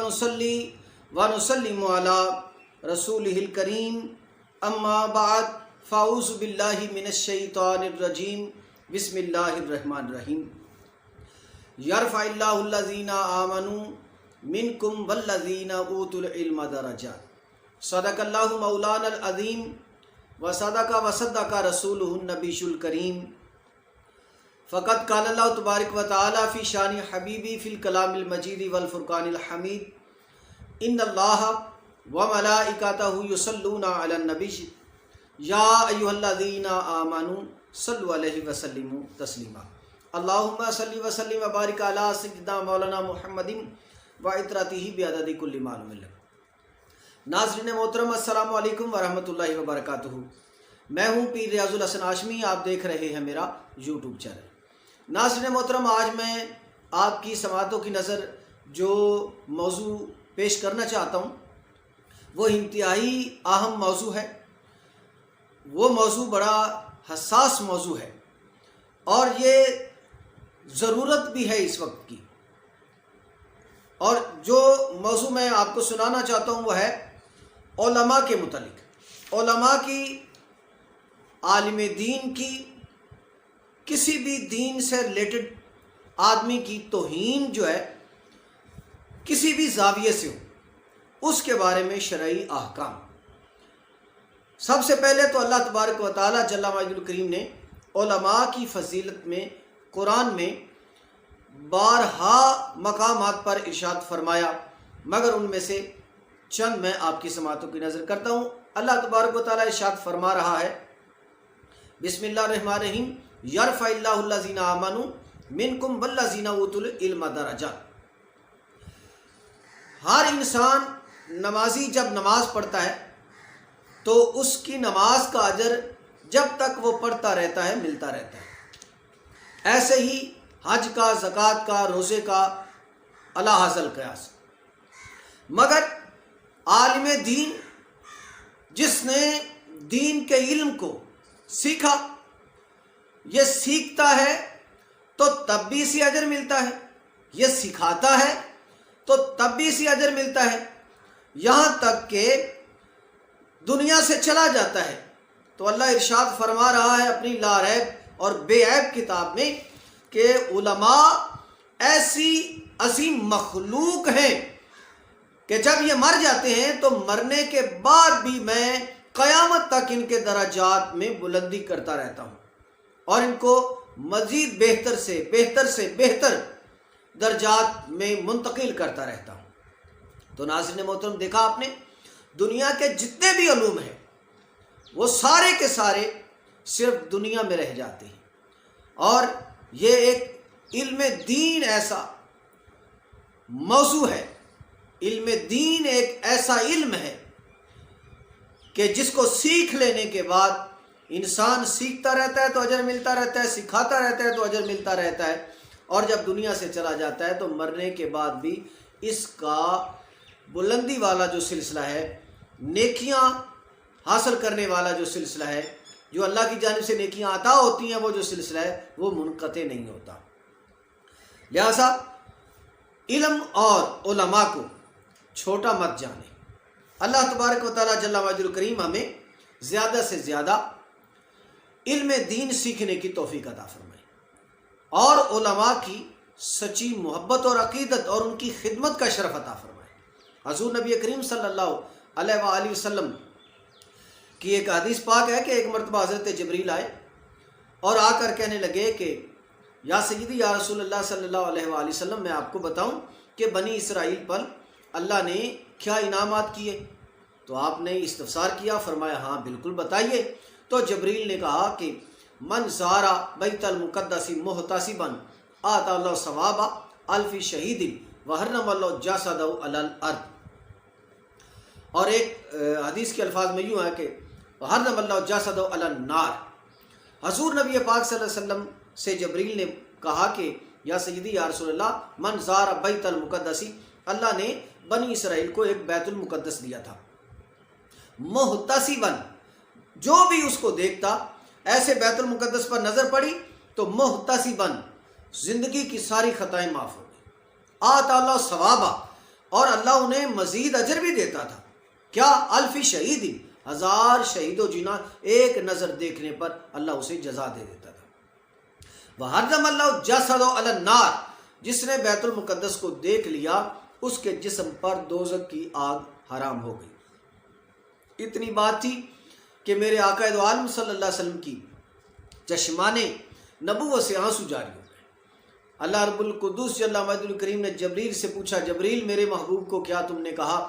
ونصلي ونسلم على رسوله الكريم اما بعد فاعوذ باللہ من الشیطان الرجیم بسم اللہ الرحمن الرحیم یرفع اللہ الذین آمنوا منکم والذین اوتوا العلم درجات صدق اللہ مولانا العظیم وصدق رسولہ النبی الکریم فقد قال اللہ تبارک و تعالی فی شان حبیبی فی الکلام المجید والفرقان الحمید ان اللہ وملائکتہ یصلون علی النبی یا ایھا الذین آمنوا صلوا علیہ وسلموا تسلیما اللہم صلی وسلم وبارک علی سیدنا مولانا محمد وعطرتہ بعدد کل معلوم لک۔ ناظرین محترم السلام علیکم ورحمۃ اللہ وبرکاتہ۔ میں ہوں پیر ریاض الحسن ہاشمی، آپ دیکھ رہے ہیں میرا یوٹیوب چینل۔ ناظرین محترم، آج میں آپ کی سماعتوں کی نظر جو موضوع پیش کرنا چاہتا ہوں وہ انتہائی اہم موضوع ہے۔ وہ موضوع بڑا حساس موضوع ہے اور یہ ضرورت بھی ہے اس وقت کی۔ اور جو موضوع میں آپ کو سنانا چاہتا ہوں وہ ہے علماء کے متعلق، علماء کی، عالم دین کی، کسی بھی دین سے ریلیٹڈ آدمی کی توہین جو ہے کسی بھی زاویے سے ہو، اس کے بارے میں شرعی احکام۔ سب سے پہلے تو اللہ تبارک و تعالی جل مجدہ الکریم نے علماء کی فضیلت میں قرآن میں بارہا مقامات پر ارشاد فرمایا، مگر ان میں سے چند میں آپ کی سماعتوں کی نظر کرتا ہوں۔ اللہ تبارک و تعالی ارشاد فرما رہا ہے، بسم اللہ الرحمن الرحیم، یرفع اللہ الذین آمنوا منکم والذین اوتوا العلم درجات۔ ہر انسان نمازی جب نماز پڑھتا ہے تو اس کی نماز کا اجر جب تک وہ پڑھتا رہتا ہے ملتا رہتا ہے۔ ایسے ہی حج کا، زکوٰۃ کا، روزے کا، الی ھذا القیاس۔ مگر عالم دین جس نے دین کے علم کو سیکھا، یہ سیکھتا ہے تو تب بھی اسی اجر ملتا ہے، یہ سکھاتا ہے تو تب بھی اسی اجر ملتا ہے، یہاں تک کہ دنیا سے چلا جاتا ہے تو اللہ ارشاد فرما رہا ہے اپنی لا ریب اور بے عیب کتاب میں کہ علماء ایسی عظیم مخلوق ہیں کہ جب یہ مر جاتے ہیں تو مرنے کے بعد بھی میں قیامت تک ان کے درجات میں بلندی کرتا رہتا ہوں اور ان کو مزید بہتر سے بہتر درجات میں منتقل کرتا رہتا ہوں۔ تو ناظرین محترم، دیکھا آپ نے، دنیا کے جتنے بھی علوم ہیں وہ سارے کے سارے صرف دنیا میں رہ جاتے ہیں، اور یہ ایک علم دین ایسا موضوع ہے، علم دین ایک ایسا علم ہے کہ جس کو سیکھ لینے کے بعد انسان سیکھتا رہتا ہے تو اجر ملتا رہتا ہے، سکھاتا رہتا ہے تو اجر ملتا رہتا ہے، اور جب دنیا سے چلا جاتا ہے تو مرنے کے بعد بھی اس کا بلندی والا جو سلسلہ ہے، نیکیاں حاصل کرنے والا جو سلسلہ ہے، جو اللہ کی جانب سے نیکیاں عطا ہوتی ہیں، وہ جو سلسلہ ہے وہ منقطع نہیں ہوتا۔ لہذا علم اور علماء کو چھوٹا مت جانے۔ اللہ تبارک و تعالی جل مجدہ الکریم ہمیں زیادہ سے زیادہ علم دین سیکھنے کی توفیق عطا فرمائے اور علماء کی سچی محبت اور عقیدت اور ان کی خدمت کا شرف عطا فرمائے۔ حضور نبی کریم صلی اللہ علیہ وآلہ وسلم کی ایک حدیث پاک ہے کہ ایک مرتبہ حضرت جبریل آئے اور آ کر کہنے لگے کہ یا سیدی یا رسول اللہ صلی اللہ علیہ وآلہ وسلم، میں آپ کو بتاؤں کہ بنی اسرائیل پر اللہ نے کیا انعامات کیے؟ تو آپ نے استفسار کیا، فرمایا ہاں بالکل بتائیے۔ تو جبریل نے کہا کہ من زارا بیت المقدس محتسبا آتى اللہ ثواب الف شہید وحرم اللہ جسدہ علی الارض۔ اور ایک حدیث کے الفاظ میں یوں ہے کہ وحرم اللہ جسدہ علی النار۔ حضور نبی پاک صلی اللہ علیہ وسلم سے جبریل نے کہا کہ یا سیدی یا رسول اللہ، من زار بیت المقدس، اللہ نے بنی اسرائیل کو ایک بیت المقدس دیا تھا، محتسباً، جو بھی اس کو دیکھتا، ایسے بیت المقدس پر نظر پڑی تو محتسباً زندگی کی ساری خطائیں معاف ہو گئی، آتا اللہ ثوابا، اور اللہ انہیں مزید اجر بھی دیتا تھا. کیا؟ الف شہید، 1000 شہیدوں جنہ ایک نظر دیکھنے پر اللہ اسے جزا دے دیتا تھا. وحرم اللہ جسدہ علی النار، جس نے بیت المقدس کو دیکھ لیا اس کے جسم پر دوزخ کی آگ حرام ہو گئی. اتنی بات تھی کہ میرے آقا دو عالم صلی اللہ علیہ وسلم کی چشمان نبوت سے آنسو جاری ہو گئے. اللہ رب القدس جل مجدہ الکریم نے جبریل سے پوچھا، جبریل میرے محبوب کو کیا تم نے کہا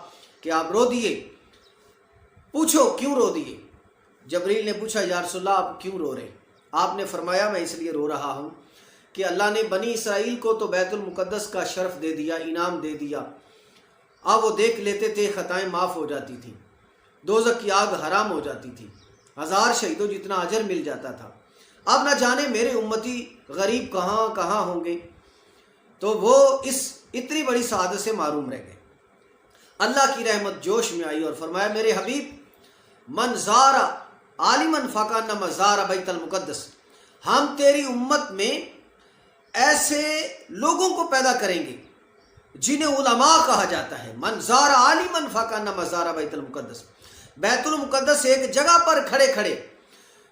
کہ آپ رو دیے؟ پوچھو کیوں رو دیے؟ جبریل نے پوچھا یا رسول اللہ آپ کیوں رو رہے؟ آپ نے فرمایا میں اس لیے رو رہا ہوں کہ اللہ نے بنی اسرائیل کو تو بیت المقدس کا شرف دے دیا، انعام دے دیا. اب وہ دیکھ لیتے تھے خطائیں معاف ہو جاتی تھیں، دوزخ کی آگ حرام ہو جاتی تھی، 1000 شہیدوں جتنا اجر مل جاتا تھا. اب نہ جانے میرے امتی غریب کہاں کہاں ہوں گے. تو وہ اس اتنی بڑی سعادت سے محروم رہ گئے. اللہ کی رحمت جوش میں آئی اور فرمایا میرے حبیب من زار عالما فکانما زار بیت المقدس، ہم تیری امت میں ایسے لوگوں کو پیدا کریں گے جنہیں علماء کہا جاتا ہے. من زار عالما فکانما زار بیت المقدس، بیت المقدس ایک جگہ پر کھڑے کھڑے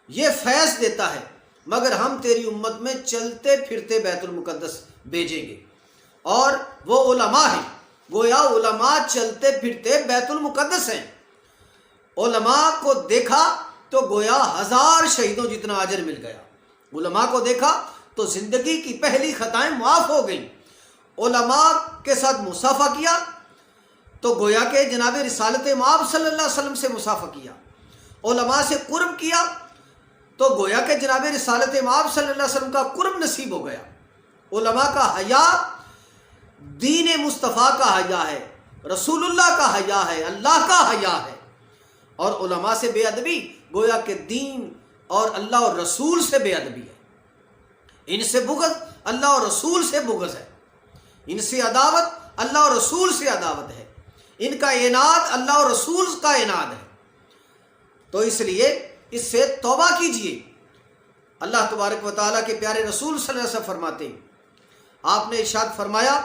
یہ فیض دیتا ہے، مگر ہم تیری امت میں چلتے پھرتے بیت المقدس بھیجیں گے. اور وہ علماء ہیں، گویا علماء چلتے پھرتے بیت المقدس ہیں. علماء کو دیکھا تو گویا 1000 شہیدوں جتنا اجر مل گیا. علماء کو دیکھا تو زندگی کی پہلی خطائیں معاف ہو گئیں. علماء کے ساتھ مصافحہ کیا تو گویا کہ جناب رسالت مآب صلی اللہ علیہ وسلم سے مصافحہ کیا. علماء سے قرب کیا تو گویا کہ جناب رسالت مآب صلی اللہ علیہ وسلم کا قرب نصیب ہو گیا. علماء کا حیا دین مصطفیٰ کا حیا ہے، رسول اللہ کا حیا ہے، اللہ کا حیا ہے. اور علماء سے بے ادبی گویا کہ دین اور اللہ اور رسول سے بے ادبی ہے. ان سے بغض اللہ اور رسول سے بغض ہے. ان سے عداوت اللہ اور رسول سے عداوت ہے. ان کا عناد اللہ اور رسول کا عناد ہے. تو اس لیے اس سے توبہ کیجئے. اللہ تبارک و تعالیٰ کے پیارے رسول صلی اللہ علیہ وسلم فرماتے ہیں، آپ نے ارشاد فرمایا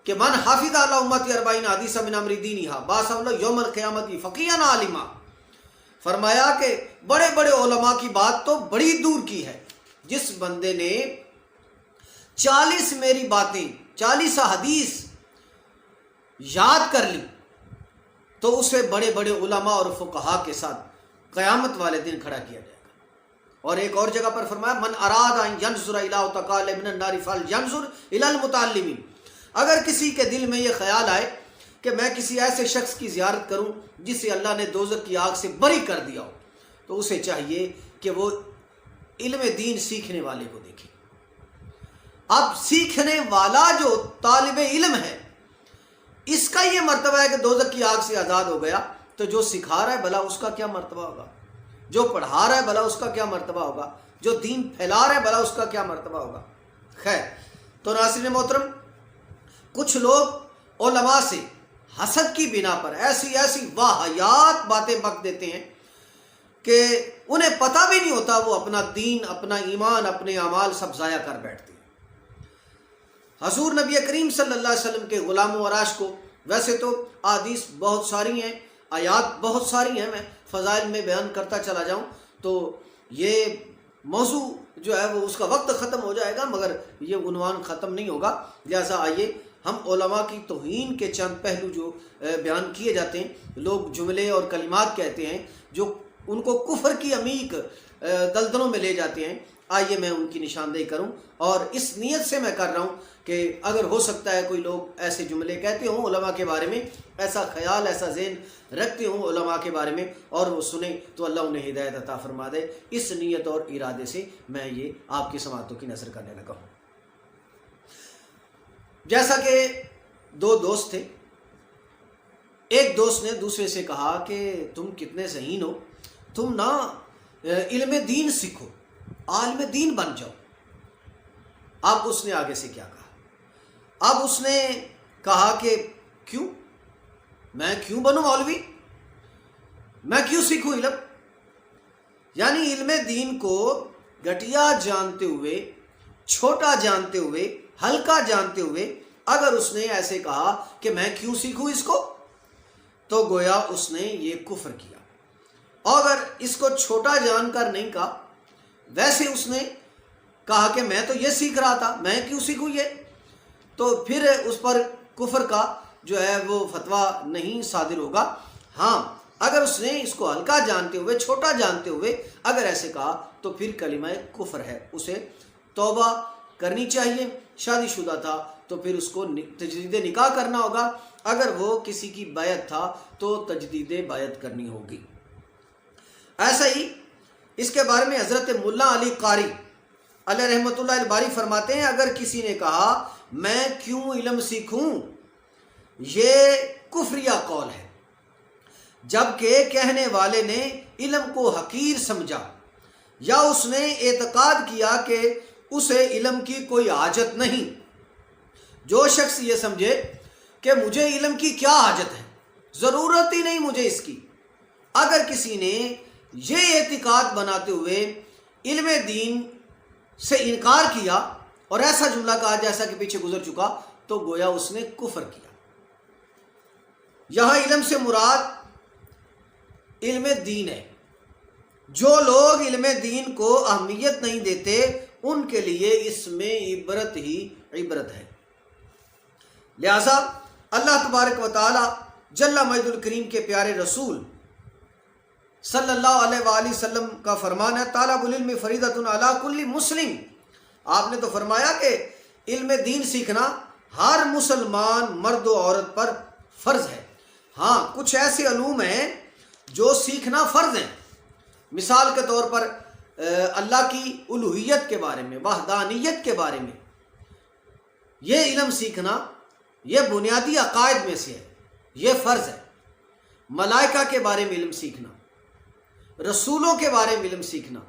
کہ من حافظ علی امتی 40 حدیث من امر دینہا بعثہ اللہ یوم القیامت فقیہا عالما. فرمایا کہ بڑے بڑے علماء کی بات تو بڑی دور کی ہے. جس بندے نے 40 میری باتیں 40 حدیث یاد کر لی تو اسے بڑے بڑے علماء اور فقہا کے ساتھ قیامت والے دن کھڑا کیا جائے گا. اور ایک اور جگہ پر فرمایا من اراد ان ینظر الی تقال من النار فلینظر الی المتعلمین. اگر کسی کے دل میں یہ خیال آئے کہ میں کسی ایسے شخص کی زیارت کروں جسے اللہ نے دوزخ کی آگ سے بری کر دیا ہو، تو اسے چاہیے کہ وہ علم دین سیکھنے والے کو دیکھے. اب سیکھنے والا جو طالب علم ہے اس کا یہ مرتبہ ہے کہ دوزخ کی آگ سے آزاد ہو گیا، تو جو سکھا رہا ہے بھلا اس کا کیا مرتبہ ہوگا؟ جو پڑھا رہا ہے بھلا اس کا کیا مرتبہ ہوگا؟ جو دین پھیلا رہا ہے بھلا اس کا کیا مرتبہ ہوگا؟ خیر، تو ناظرین محترم، کچھ لوگ علماء سے حسد کی بنا پر ایسی واہیات باتیں بک دیتے ہیں کہ انہیں پتہ بھی نہیں ہوتا، وہ اپنا دین، اپنا ایمان، اپنے اعمال سب ضائع کر بیٹھتے ہیں. حضور نبی کریم صلی اللہ علیہ وسلم کے غلام و عراش کو ویسے تو احادیث بہت ساری ہیں، آیات بہت ساری ہیں، میں فضائل میں بیان کرتا چلا جاؤں تو یہ موضوع جو ہے وہ اس کا وقت ختم ہو جائے گا، مگر یہ عنوان ختم نہیں ہوگا. لہٰذا آئیے ہم علماء کی توہین کے چند پہلو جو بیان کیے جاتے ہیں، لوگ جملے اور کلمات کہتے ہیں جو ان کو کفر کی عمیق دلدلوں میں لے جاتے ہیں، آئیے میں ان کی نشاندہی کروں. اور اس نیت سے میں کر رہا ہوں کہ اگر ہو سکتا ہے کوئی لوگ ایسے جملے کہتے ہوں علماء کے بارے میں، ایسا خیال ایسا ذہن رکھتے ہوں علماء کے بارے میں، اور وہ سنیں تو اللہ انہیں ہدایت عطا فرما دے. اس نیت اور ارادے سے میں یہ آپ کی سماعتوں کی نثر کرنے لگا ہوں. جیسا کہ 2 دوست تھے، ایک دوست نے دوسرے سے کہا کہ تم کتنے ذہین ہو، تم نا علم دین سیکھو، عالم دین بن جاؤ. اب اس نے آگے سے کیا کہا؟ اب اس نے کہا کہ کیوں، میں کیوں بنوں مولوی، میں کیوں سیکھوں علم؟ یعنی علم دین کو گھٹیا جانتے ہوئے، چھوٹا جانتے ہوئے، ہلکا جانتے ہوئے اگر اس نے ایسے کہا کہ میں کیوں سیکھوں اس کو، تو گویا اس نے یہ کفر کیا۔ اور اگر اس کو چھوٹا جان کر نہیں کہا، ویسے اس نے کہا کہ میں تو یہ سیکھ رہا تھا، میں کیوں سیکھوں یہ، تو پھر اس پر کفر کا جو ہے وہ فتویٰ نہیں صادر ہوگا۔ ہاں اگر اس نے اس کو ہلکا جانتے ہوئے، چھوٹا جانتے ہوئے اگر ایسے کہا تو پھر کلمہ کفر ہے، اسے توبہ کرنی چاہیے۔ شادی شدہ تھا تو پھر اس کو تجدید نکاح کرنا ہوگا، اگر وہ کسی کی بیعت تھا تو تجدید بیعت کرنی ہوگی۔ ایسا ہی اس کے بارے میں حضرت ملا علی قاری علیہ رحمۃ اللہ الباری فرماتے ہیں، اگر کسی نے کہا میں کیوں علم سیکھوں، یہ کفریہ قول ہے، جبکہ کہنے والے نے علم کو حقیر سمجھا یا اس نے اعتقاد کیا کہ اسے علم کی کوئی حاجت نہیں۔ جو شخص یہ سمجھے کہ مجھے علم کی کیا حاجت ہے، ضرورت ہی نہیں مجھے اس کی، اگر کسی نے یہ اعتقاد بناتے ہوئے علم دین سے انکار کیا اور ایسا جملہ کہا جیسا کہ پیچھے گزر چکا، تو گویا اس نے کفر کیا۔ یہاں علم سے مراد علم دین ہے۔ جو لوگ علم دین کو اہمیت نہیں دیتے ان کے لیے اس میں عبرت ہی عبرت ہے۔ لہذا اللہ تبارک و تعالی جل مجد الکریم کے پیارے رسول صلی اللہ علیہ وآلہ وسلم کا فرمان ہے، طالب العلم فریضۃ علی کل مسلم۔ آپ نے تو فرمایا کہ علم دین سیکھنا ہر مسلمان مرد و عورت پر فرض ہے۔ ہاں کچھ ایسے علوم ہیں جو سیکھنا فرض ہیں، مثال کے طور پر اللہ کی الوہیت کے بارے میں، وحدانیت کے بارے میں، یہ علم سیکھنا یہ بنیادی عقائد میں سے ہے، یہ فرض ہے۔ ملائکہ کے بارے میں علم سیکھنا، رسولوں کے بارے میں علم سیکھنا،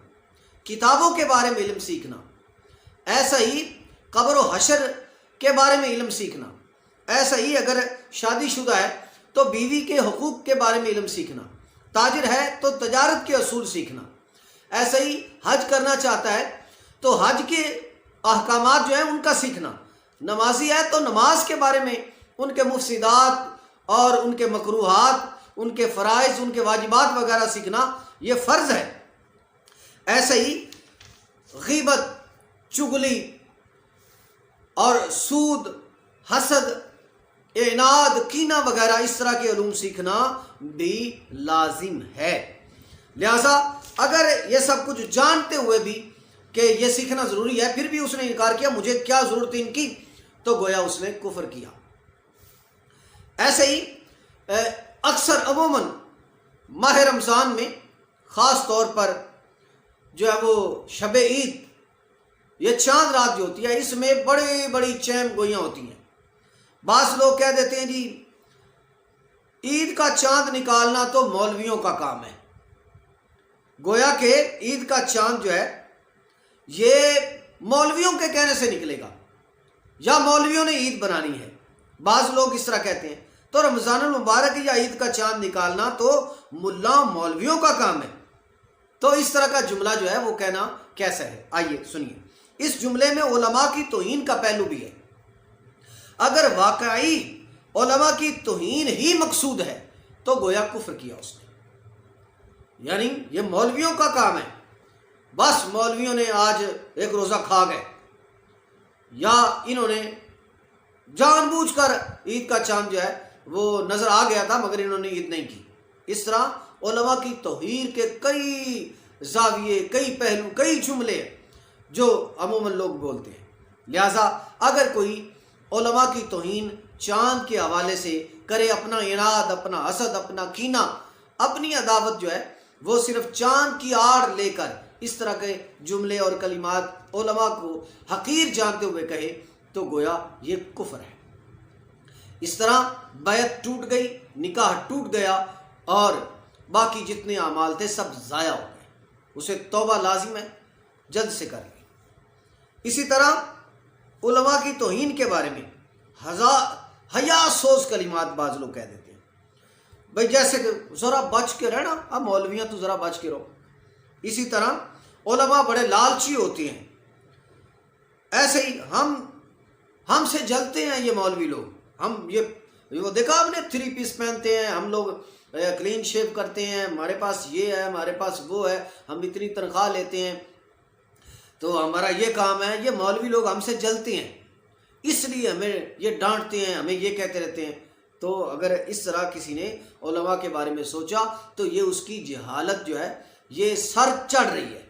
کتابوں کے بارے میں علم سیکھنا، ایسا ہی قبر و حشر کے بارے میں علم سیکھنا، ایسا ہی اگر شادی شدہ ہے تو بیوی کے حقوق کے بارے میں علم سیکھنا، تاجر ہے تو تجارت کے اصول سیکھنا، ایسا ہی حج کرنا چاہتا ہے تو حج کے احکامات جو ہیں ان کا سیکھنا، نمازی ہے تو نماز کے بارے میں ان کے مفسدات اور ان کے مکروہات، ان کے فرائض، ان کے واجبات وغیرہ سیکھنا یہ فرض ہے۔ ایسا ہی غیبت، چغلی اور سود، حسد، اعناد، کینہ وغیرہ اس طرح کے علوم سیکھنا بھی لازم ہے۔ لہذا اگر یہ سب کچھ جانتے ہوئے بھی کہ یہ سیکھنا ضروری ہے پھر بھی اس نے انکار کیا، مجھے کیا ضرورت ہے ان کی، تو گویا اس نے کفر کیا۔ ایسے ہی اکثر عموماً ماہ رمضان میں خاص طور پر جو ہے وہ شب عید، یہ چاند رات جو ہوتی ہے اس میں بڑی بڑی چیم گوئیاں ہوتی ہیں۔ بعض لوگ کہہ دیتے ہیں جی عید کا چاند نکالنا تو مولویوں کا کام ہے، گویا کہ عید کا چاند جو ہے یہ مولویوں کے کہنے سے نکلے گا یا مولویوں نے عید بنانی ہے، بعض لوگ اس طرح کہتے ہیں۔ تو رمضان المبارک یا عید کا چاند نکالنا تو ملا مولویوں کا کام ہے، تو اس طرح کا جملہ جو ہے وہ کہنا کیسا ہے؟ آئیے سنیے، اس جملے میں علماء کی توہین کا پہلو بھی ہے۔ اگر واقعی علماء کی توہین ہی مقصود ہے تو گویا کفر کیا اس نے، یعنی یہ مولویوں کا کام ہے، بس مولویوں نے آج ایک روزہ کھا گئے یا انہوں نے جان بوجھ کر عید کا چاند جو ہے وہ نظر آ گیا تھا مگر انہوں نے عید نہیں کی۔ اس طرح علماء کی توہین کے کئی زاویے، کئی پہلو، کئی جملے جو عموماً لوگ بولتے ہیں۔ لہٰذا اگر کوئی علماء کی توہین چاند کے حوالے سے کرے، اپنا عناد، اپنا حسد، اپنا کینہ، اپنی عداوت جو ہے وہ صرف چاند کی آڑ لے کر اس طرح کے جملے اور کلمات علماء کو حقیر جانتے ہوئے کہے تو گویا یہ کفر ہے۔ اس طرح بیعت ٹوٹ گئی، نکاح ٹوٹ گیا اور باقی جتنے اعمال تھے سب ضائع ہو گئے، اسے توبہ لازم ہے، جلد سے کر لیں۔ اسی طرح علماء کی توہین کے بارے میں حیا سوز کلمات بعض لوگ کہہ دیتے ہیں، بھئی جیسے کہ ذرا بچ کے رہنا، اب مولویاں تو ذرا بچ کے رہو۔ اسی طرح علماء بڑے لالچی ہوتے ہیں، ایسے ہی ہم ہم سے جلتے ہیں یہ مولوی لوگ، ہم یہ وہ دیکھا آپ نے 3 پیس پہنتے ہیں، ہم لوگ کلین شیو کرتے ہیں، ہمارے پاس یہ ہے، ہمارے پاس وہ ہے، ہم اتنی تنخواہ لیتے ہیں، تو ہمارا یہ کام ہے۔ یہ مولوی لوگ ہم سے جلتے ہیں، اس لیے ہمیں یہ ڈانٹتے ہیں، ہمیں یہ کہتے رہتے ہیں۔ تو اگر اس طرح کسی نے علماء کے بارے میں سوچا تو یہ اس کی جہالت جو ہے یہ سر چڑھ رہی ہے،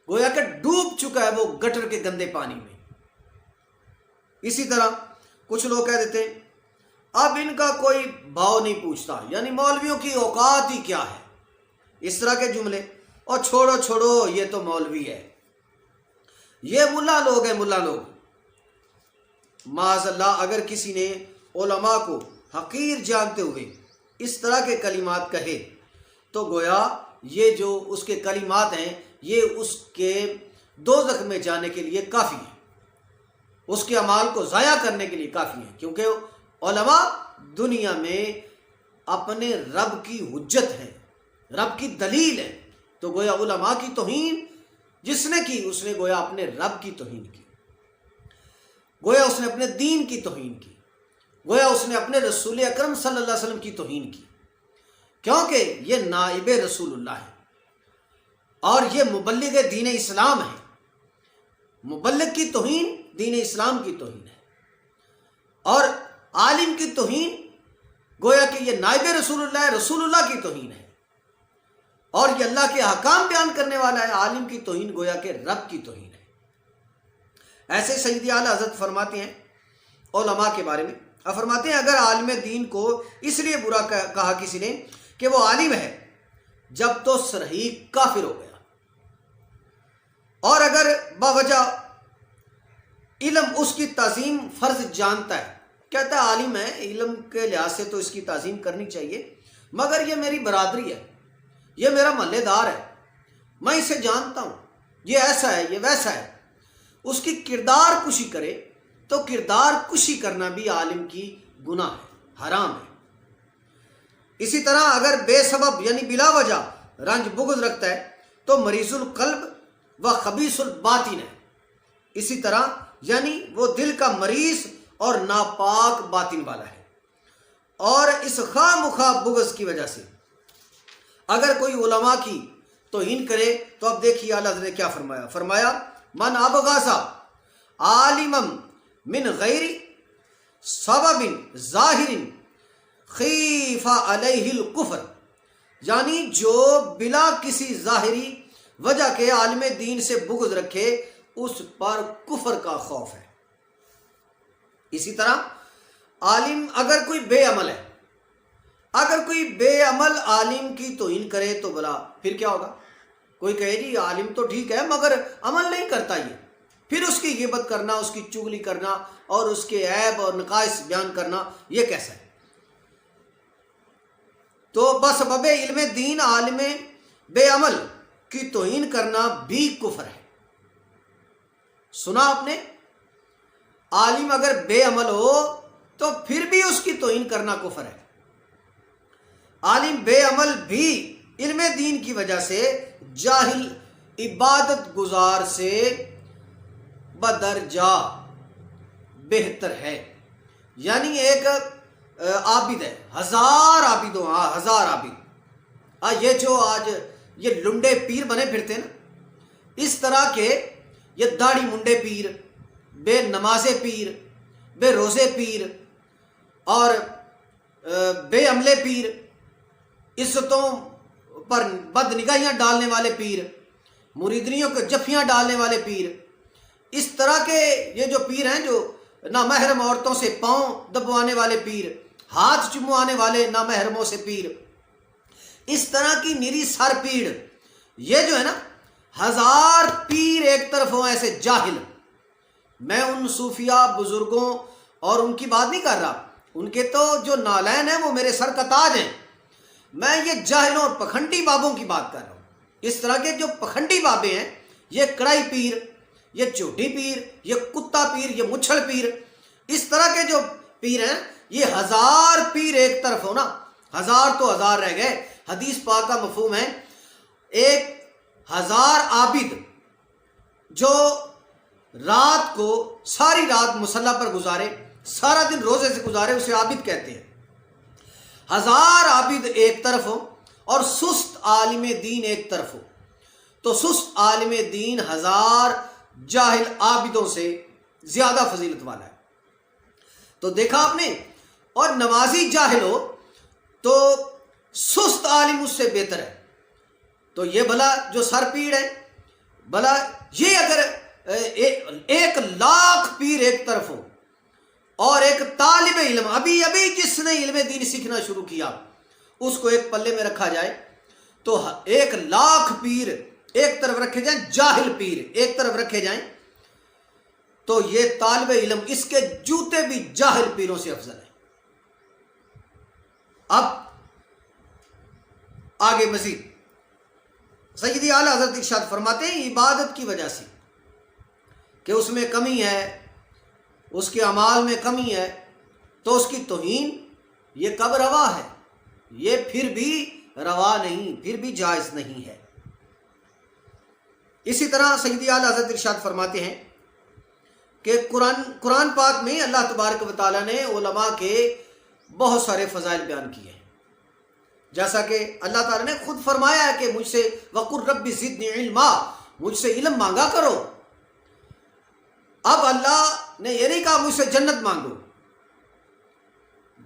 گویا کہ ڈوب چکا ہے وہ گٹر کے گندے پانی میں۔ اسی طرح کچھ لوگ کہہ دیتے ہیں اب ان کا کوئی بھاؤ نہیں پوچھتا، یعنی مولویوں کی اوقات ہی کیا ہے، اس طرح کے جملے، اور چھوڑو چھوڑو یہ تو مولوی ہے، یہ ملا لوگ ہیں، ملا لوگ۔ معاذ اللہ، اگر کسی نے علماء کو حقیر جانتے ہوئے اس طرح کے کلمات کہے تو گویا یہ جو اس کے کلمات ہیں یہ اس کے دوزخ میں جانے کے لیے کافی ہیں، اس کے اعمال کو ضائع کرنے کے لیے کافی ہیں، کیونکہ علماء دنیا میں اپنے رب کی حجت ہیں، رب کی دلیل ہے۔ تو گویا علماء کی توہین جس نے کی، اس نے گویا اپنے رب کی توہین کی، گویا اس نے اپنے دین کی توہین کی، گویا اس نے اپنے رسول اکرم صلی اللہ علیہ وسلم کی توہین کی، کیونکہ یہ نائب رسول اللہ ہے اور یہ مبلغ دین اسلام ہے۔ مبلغ کی توہین دین اسلام کی توہین ہے، اور عالم کی توہین گویا کہ یہ نائب رسول اللہ ہے، رسول اللہ کی توہین ہے، اور یہ اللہ کے احکام بیان کرنے والا ہے۔ عالم کی توہین گویا کہ رب کی توہین ہے۔ ایسے سیدی اعلیٰ حضرت فرماتے ہیں علماء کے بارے میں، فرماتے ہیں اگر عالم دین کو اس لیے برا کہا کسی نے کہ وہ عالم ہے جب تو صریح کافر ہو گیا، اور اگر باوجہ علم اس کی تعظیم فرض جانتا ہے، کہتا ہے عالم ہے، علم کے لحاظ سے تو اس کی تعظیم کرنی چاہیے، مگر یہ میری برادری ہے، یہ میرا محلے دار ہے، میں اسے جانتا ہوں، یہ ایسا ہے، یہ ویسا ہے، اس کی کردار کشی کرے تو کردار کشی کرنا بھی عالم کی گناہ ہے، حرام ہے۔ اسی طرح اگر بے سبب یعنی بلا وجہ رنج بغض رکھتا ہے تو مریض القلب و خبیث الباطن ہے، اسی طرح یعنی وہ دل کا مریض اور ناپاک باطن والا ہے۔ اور اس خواہ مخواہ بغض کی وجہ سے اگر کوئی علماء کی توہین کرے تو اب دیکھیے اعلیٰ حضرت نے کیا فرمایا، فرمایا من ابغض عالما من غیر سبب ظاہر خیف علیہ الکفر، یعنی جو بلا کسی ظاہری وجہ کے عالم دین سے بغض رکھے اس پر کفر کا خوف ہے۔ اسی طرح عالم اگر کوئی بے عمل ہے، اگر کوئی بے عمل عالم کی توہین کرے تو بلا پھر کیا ہوگا؟ کوئی کہے جی عالم تو ٹھیک ہے مگر عمل نہیں کرتا، یہ پھر اس کی غیبت کرنا، اس کی چغلی کرنا اور اس کے عیب اور نقائص بیان کرنا یہ کیسا ہے؟ تو بسبب علم دین عالم بے عمل کی توہین کرنا بھی کفر ہے۔ سنا آپ نے، عالم اگر بے عمل ہو تو پھر بھی اس کی توہین کرنا کفر ہے۔ عالم بے عمل بھی علم دین کی وجہ سے جاہل عبادت گزار سے بدرجہ بہتر ہے، یعنی ایک عابد ہے، ہزار عابد ہو، ہزار عابد، یہ جو آج یہ لنڈے پیر بنے پھرتے ہیں نا، اس طرح کے یہ داڑھی منڈے پیر، بے نماز پیر، بے روزے پیر اور بے عملے پیر، عزتوں پر بد نگاہیاں ڈالنے والے پیر، مریدنیوں کو جفیاں ڈالنے والے پیر، اس طرح کے یہ جو پیر ہیں جو نامحرم عورتوں سے پاؤں دبوانے والے پیر، ہاتھ چموانے والے نامحرموں سے پیر، اس طرح کی نری سر پیڑ، یہ جو ہے نا ہزار پیر ایک طرف ہوں ایسے جاہل۔ میں ان صوفیہ بزرگوں اور ان کی بات نہیں کر رہا، ان کے تو جو نالین ہیں وہ میرے سر کا تاج ہیں، میں یہ جاہلوں اور پکھنڈی بابوں کی بات کر رہا ہوں۔ اس طرح کے جو پکھنڈی بابے ہیں، یہ کڑائی پیر، یہ چوٹی پیر، یہ کتا پیر، یہ مچھڑ پیر، اس طرح کے جو پیر ہیں، یہ ہزار پیر ایک طرف ہو نا، ہزار تو ہزار رہ گئے۔ حدیث پاک کا مفہوم ہے 1000 عابد جو رات کو ساری رات مصلی پر گزارے، سارا دن روزے سے گزارے، اسے عابد کہتے ہیں۔ 1000 عابد ایک طرف ہو اور سست عالم دین ایک طرف ہو، تو سست عالم دین 1000 جاہل عابدوں سے زیادہ فضیلت والا ہے۔ تو دیکھا آپ نے، اور نمازی جاہل ہو تو سست عالم اس سے بہتر ہے۔ تو یہ بھلا جو سر پیڑ ہے، بھلا یہ اگر 1,00,000 پیر ایک طرف ہو اور ایک طالب علم ابھی جس نے علم دین سیکھنا شروع کیا اس کو ایک پلے میں رکھا جائے، تو 1,00,000 پیر ایک طرف رکھے جائیں، جاہل پیر ایک طرف رکھے جائیں، تو یہ طالب علم اس کے جوتے بھی جاہل پیروں سے افضل ہے۔ اب آگے مزید سیدی اعلیٰ حضرت ارشاد فرماتے ہیں عبادت کی وجہ سے کہ اس میں کمی ہے، اس کے اعمال میں کمی ہے، تو اس کی توہین یہ کب روا ہے؟ یہ پھر بھی روا نہیں، پھر بھی جائز نہیں ہے۔ اسی طرح سیدی اعلیٰ حضرت ارشاد فرماتے ہیں کہ قرآن پاک میں اللہ تبارک و تعالیٰ نے علماء کے بہت سارے فضائل بیان کیے ہیں، جیسا کہ اللہ تعالیٰ نے خود فرمایا ہے کہ مجھ سے وَقُلْ رَبِّ زِدْنِی عِلْمًا، مجھ سے علم مانگا کرو۔ اب اللہ نے یہ نہیں کہا مجھ سے جنت مانگو،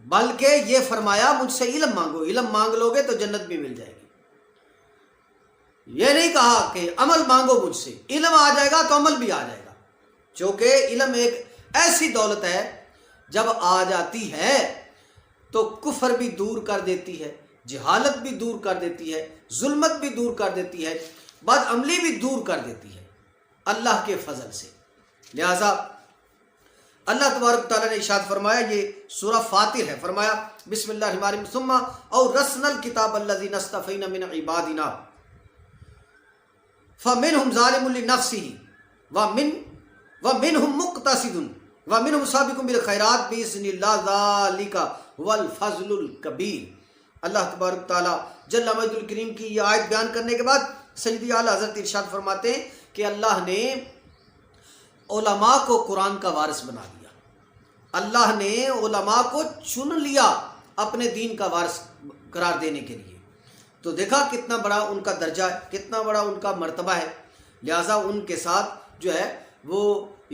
بلکہ یہ فرمایا مجھ سے علم مانگو، علم مانگ لو گے تو جنت بھی مل جائے گی۔ یہ نہیں کہا کہ عمل مانگو مجھ سے، علم آ جائے گا تو عمل بھی آ جائے گا، چونکہ علم ایک ایسی دولت ہے جب آ جاتی ہے تو کفر بھی دور کر دیتی ہے، جہالت بھی دور کر دیتی ہے، ظلمت بھی دور کر دیتی ہے، بد عملی بھی دور کر دیتی ہے اللہ کے فضل سے۔ لہذا اللہ تبارک تعالیٰ نے ارشاد فرمایا، یہ سورہ فاطر ہے، فرمایا بسم اللہ الرحمن الرحیم ثم اورثنا الکتاب الذین اصطفینا من عبادنا فمنهم ظالم لنفسه ومنهم مقتصد ومنهم سابق بالخیرات باذن اللہ ذلک هو الفضل الکبیر۔ اللہ تبارک تعالیٰ جل مجدہ الکریم کی یہ آیت بیان کرنے کے بعد سیدی اعلیٰ حضرت ارشاد فرماتے ہیں کہ اللہ نے علماء کو قرآن کا وارث بنا دیا، اللہ نے علماء کو چن لیا اپنے دین کا وارث قرار دینے کے لیے۔ تو دیکھا کتنا بڑا ان کا درجہ ہے، کتنا بڑا ان کا مرتبہ ہے، لہٰذا ان کے ساتھ جو ہے وہ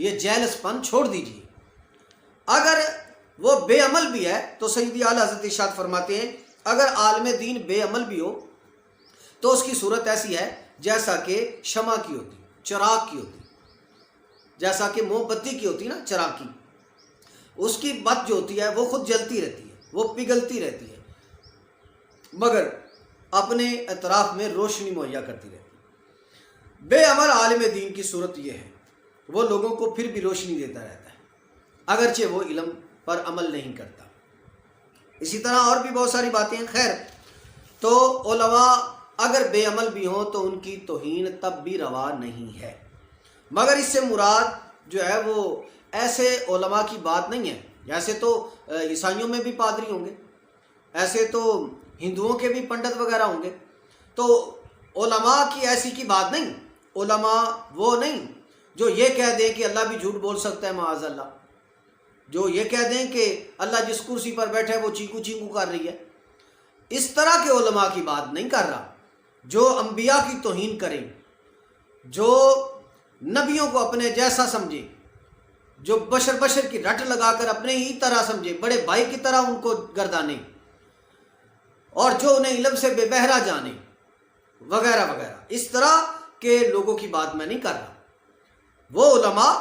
یہ جیلس پن چھوڑ دیجیے۔ اگر وہ بے عمل بھی ہے تو سیدی اعلیٰ حضرت ارشاد فرماتے ہیں اگر عالم دین بے عمل بھی ہو تو اس کی صورت ایسی ہے جیسا کہ شمع کی ہوتی، چراغ کی ہوتی، جیسا کہ موم بتی کی ہوتی نا چراغ کی، اس کی بت جو ہوتی ہے وہ خود جلتی رہتی ہے، وہ پگھلتی رہتی ہے، مگر اپنے اطراف میں روشنی مہیا کرتی رہتی ہے۔ بے عمل عالم دین کی صورت یہ ہے، وہ لوگوں کو پھر بھی روشنی دیتا رہتا ہے اگرچہ وہ علم پر عمل نہیں کرتا۔ اسی طرح اور بھی بہت ساری باتیں ہیں۔ خیر، تو علماء اگر بے عمل بھی ہوں تو ان کی توہین تب بھی روا نہیں ہے، مگر اس سے مراد جو ہے وہ ایسے علماء کی بات نہیں ہے، ایسے تو عیسائیوں میں بھی پادری ہوں گے، ایسے تو ہندوؤں کے بھی پنڈت وغیرہ ہوں گے، تو علماء کی ایسی کی بات نہیں۔ علماء وہ نہیں جو یہ کہہ دیں کہ اللہ بھی جھوٹ بول سکتا ہے معاذ اللہ، جو یہ کہہ دیں کہ اللہ جس کرسی پر بیٹھے وہ چیکو چیکو کر رہی ہے، اس طرح کے علماء کی بات نہیں کر رہا۔ جو انبیاء کی توہین کریں، جو نبیوں کو اپنے جیسا سمجھے، جو بشر کی رٹ لگا کر اپنے ہی طرح سمجھے، بڑے بھائی کی طرح ان کو گردانے، اور جو انہیں علم سے بے بہرا جانے وغیرہ وغیرہ، اس طرح کے لوگوں کی بات میں نہیں کر رہا۔ وہ علماء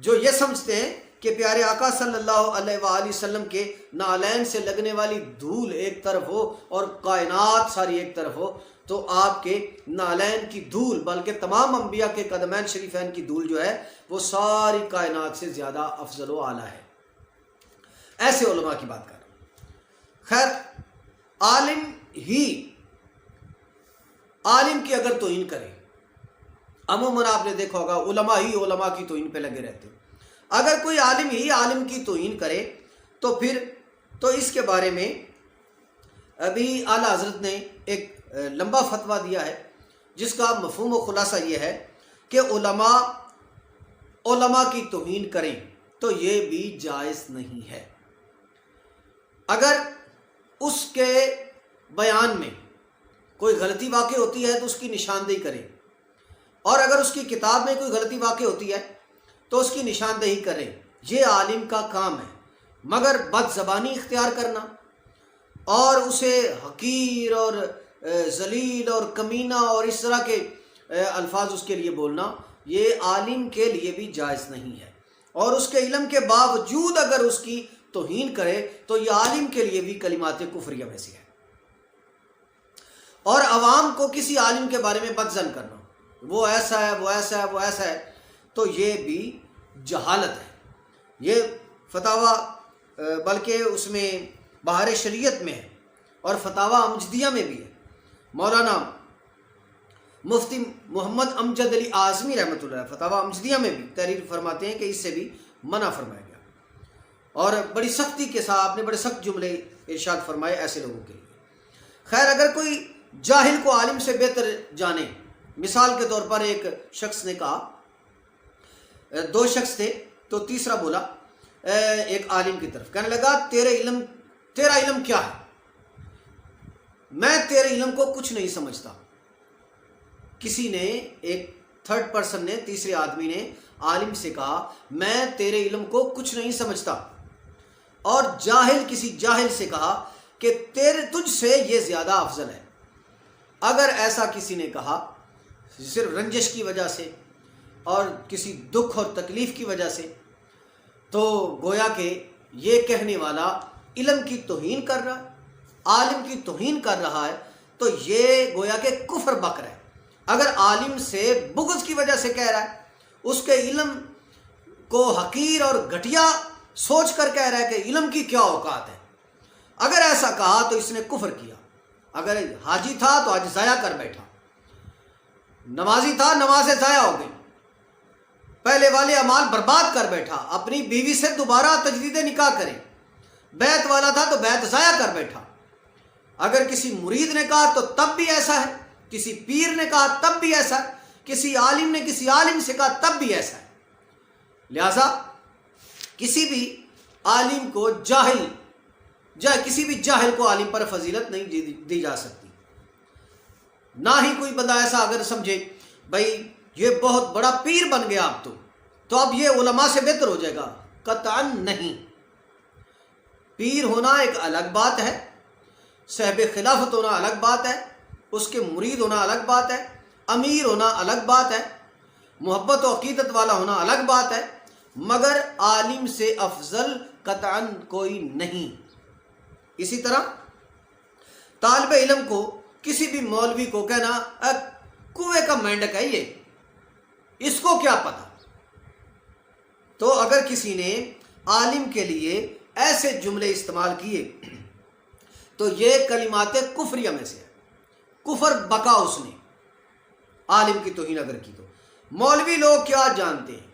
جو یہ سمجھتے ہیں کہ پیارے آقا صلی اللہ علیہ وآلہ وسلم کے نالین سے لگنے والی دھول ایک طرف ہو اور کائنات ساری ایک طرف ہو، تو آپ کے نالین کی دھول بلکہ تمام انبیاء کے قدمین شریفین کی دھول جو ہے وہ ساری کائنات سے زیادہ افضل و اعلیٰ ہے۔ ایسے علماء کی بات کر رہا ہوں۔ خیر، عالم کی اگر توہین کرے، عموماً آپ نے دیکھا ہوگا علماء ہی علماء کی توہین پہ لگے رہتے ہیں، اگر کوئی عالم ہی عالم کی توہین کرے تو پھر تو اس کے بارے میں ابھی اعلیٰ حضرت نے ایک لمبا فتویٰ دیا ہے جس کا مفہوم و خلاصہ یہ ہے کہ علماء کی توہین کریں تو یہ بھی جائز نہیں ہے۔ اگر اس کے بیان میں کوئی غلطی واقع ہوتی ہے تو اس کی نشاندہی کریں، اور اگر اس کی کتاب میں کوئی غلطی واقع ہوتی ہے تو اس کی نشاندہی کریں، یہ عالم کا کام ہے۔ مگر بد زبانی اختیار کرنا اور اسے حقیر اور ذلیل اور کمینہ اور اس طرح کے الفاظ اس کے لیے بولنا، یہ عالم کے لیے بھی جائز نہیں ہے۔ اور اس کے علم کے باوجود اگر اس کی توہین کرے تو یہ عالم کے لیے بھی کلمات کفریہ میں سے ہے۔ اور عوام کو کسی عالم کے بارے میں بد ظن کرنا، وہ ایسا ہے، وہ ایسا ہے، وہ ایسا ہے، تو یہ بھی جہالت ہے۔ یہ فتاویٰ بلکہ اس میں بہار شریعت میں ہے اور فتاویٰ امجدیہ میں بھی ہے۔ مولانا مفتی محمد امجد علی اعظمی رحمۃ اللہ علیہ فتاویٰ امجدیہ میں بھی تحریر فرماتے ہیں کہ اس سے بھی منع فرمایا گیا، اور بڑی سختی کے ساتھ آپ نے بڑے سخت جملے ارشاد فرمائے ایسے لوگوں کے لیے۔ خیر، اگر کوئی جاہل کو عالم سے بہتر جانے، مثال کے طور پر ایک شخص نے کہا، دو شخص تھے تو تیسرا بولا ایک عالم کی طرف، کہنے لگا تیرا علم کیا ہے؟ میں تیرے علم کو کچھ نہیں سمجھتا۔ کسی نے، ایک تھرڈ پرسن نے، تیسرے آدمی نے عالم سے کہا میں تیرے علم کو کچھ نہیں سمجھتا، اور جاہل کسی جاہل سے کہا کہ تجھ سے یہ زیادہ افضل ہے۔ اگر ایسا کسی نے کہا صرف رنجش کی وجہ سے اور کسی دکھ اور تکلیف کی وجہ سے، تو گویا کہ یہ کہنے والا علم کی توہین کر رہا ہے، عالم کی توہین کر رہا ہے، تو یہ گویا کہ کفر بک رہا ہے۔ اگر عالم سے بغض کی وجہ سے کہہ رہا ہے، اس کے علم کو حقیر اور گھٹیا سوچ کر کہہ رہا ہے کہ علم کی کیا اوقات ہے، اگر ایسا کہا تو اس نے کفر کیا۔ اگر حاجی تھا تو حج ضائع کر بیٹھا، نمازی تھا نمازیں ضائع ہو گئی، پہلے والے اعمال برباد کر بیٹھا، اپنی بیوی سے دوبارہ تجدید نکاح کرے، بیعت والا تھا تو بیعت ضائع کر بیٹھا۔ اگر کسی مرید نے کہا تو تب بھی ایسا ہے، کسی پیر نے کہا تب بھی ایسا ہے، کسی عالم نے کسی عالم سے کہا تب بھی ایسا ہے۔ لہذا کسی بھی عالم کو کسی بھی جاہل کو عالم پر فضیلت نہیں دی جا سکتی۔ نہ ہی کوئی بندہ ایسا اگر سمجھے بھائی یہ بہت بڑا پیر بن گیا اب تو اب یہ علماء سے بہتر ہو جائے گا، قطعاً نہیں۔ پیر ہونا ایک الگ بات ہے، صاحب خلافت ہونا الگ بات ہے، اس کے مرید ہونا الگ بات ہے، امیر ہونا الگ بات ہے، محبت و عقیدت والا ہونا الگ بات ہے، مگر عالم سے افضل قطعاً کوئی نہیں۔ اسی طرح طالب علم کو کسی بھی مولوی کو کہنا کنویں کا مینڈک ہے یہ، اس کو کیا پتا، تو اگر کسی نے عالم کے لیے ایسے جملے استعمال کیے تو یہ کلمات کفریہ میں سے ہے، کفر بکا اس نے، عالم کی توہین اگر کی تو۔ مولوی لوگ کیا جانتے ہیں،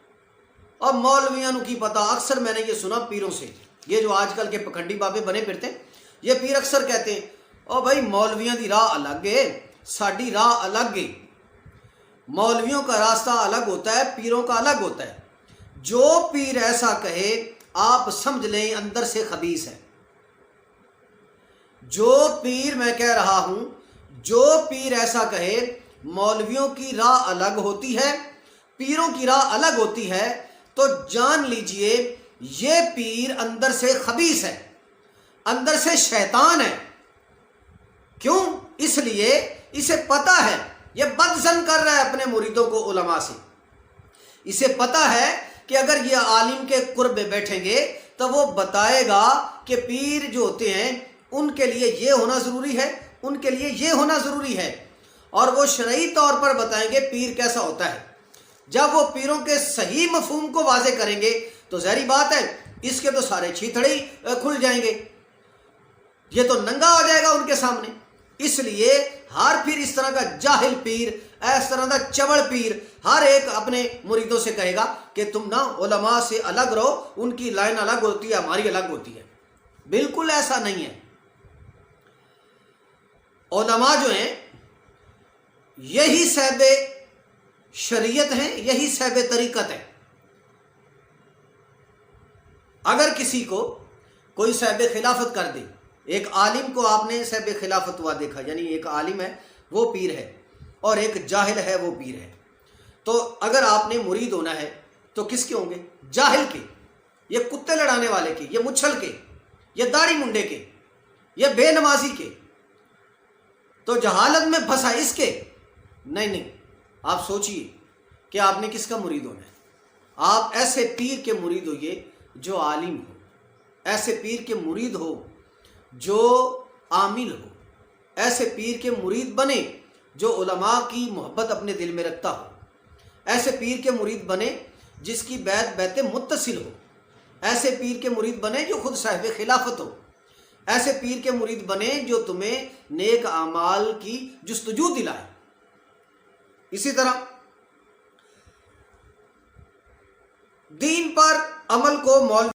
اور مولویاں کی پتا، اکثر میں نے یہ سنا پیروں سے، یہ جو آج کل کے پکھنڈی بابے بنے پھرتے ہیں، یہ پیر اکثر کہتے ہیں او بھائی مولویاں دی راہ الگ ہے، ساڈی راہ الگ ہے، مولویوں کا راستہ الگ ہوتا ہے، پیروں کا الگ ہوتا ہے۔ جو پیر ایسا کہے آپ سمجھ لیں اندر سے خبیث ہے۔ جو پیر، میں کہہ رہا ہوں، جو پیر ایسا کہے مولویوں کی راہ الگ ہوتی ہے، پیروں کی راہ الگ ہوتی ہے، تو جان لیجئے یہ پیر اندر سے خبیث ہے، اندر سے شیطان ہے۔ کیوں؟ اس لیے اسے پتا ہے یہ بدظن کر رہا ہے اپنے مریدوں کو علماء سے، اسے پتا ہے کہ اگر یہ عالم کے قرب میں بیٹھیں گے تو وہ بتائے گا کہ پیر جو ہوتے ہیں ان کے لیے یہ ہونا ضروری ہے، ان کے لیے یہ ہونا ضروری ہے، اور وہ شرعی طور پر بتائیں گے پیر کیسا ہوتا ہے۔ جب وہ پیروں کے صحیح مفہوم کو واضح کریں گے تو ظاہری بات ہے اس کے تو سارے چھیتڑے ہی کھل جائیں گے، یہ تو ننگا ہو جائے گا ان کے سامنے۔ اس لیے ہر پھر اس طرح کا جاہل پیر، اس طرح کا چبڑ پیر ہر ایک اپنے مریدوں سے کہے گا کہ تم نا علماء سے الگ رہو، ان کی لائن الگ ہوتی ہے، ہماری الگ ہوتی ہے۔ بالکل ایسا نہیں ہے۔ علماء جو ہیں یہی صاحب شریعت ہیں، یہی صاحب طریقت ہے، اگر کسی کو کوئی صاحب خلافت کر دے، ایک عالم کو آپ نے صاحب خلافت ہوا دیکھا، یعنی ایک عالم ہے وہ پیر ہے اور ایک جاہل ہے وہ پیر ہے، تو اگر آپ نے مرید ہونا ہے تو کس کے ہوں گے؟ جاہل کے، یہ کتے لڑانے والے کے، یہ مچھل کے، یہ داڑھی منڈے کے، یہ بے نمازی کے، تو جہالت میں پھنسا اس کے؟ نہیں، آپ سوچئے کہ آپ نے کس کا مرید ہونا ہے۔ آپ ایسے پیر کے مرید ہوئیے جو عالم ہو، ایسے پیر کے مرید ہو جو عامل ہو، ایسے پیر کے مرید بنے جو علماء کی محبت اپنے دل میں رکھتا ہو، ایسے پیر کے مرید بنے جس کی بیعت متصل ہو، ایسے پیر کے مرید بنے جو خود صاحب خلافت ہو، ایسے پیر کے مرید بنے جو تمہیں نیک اعمال کی جستجو دلائے۔ اسی طرح دین پر عمل کو مولوی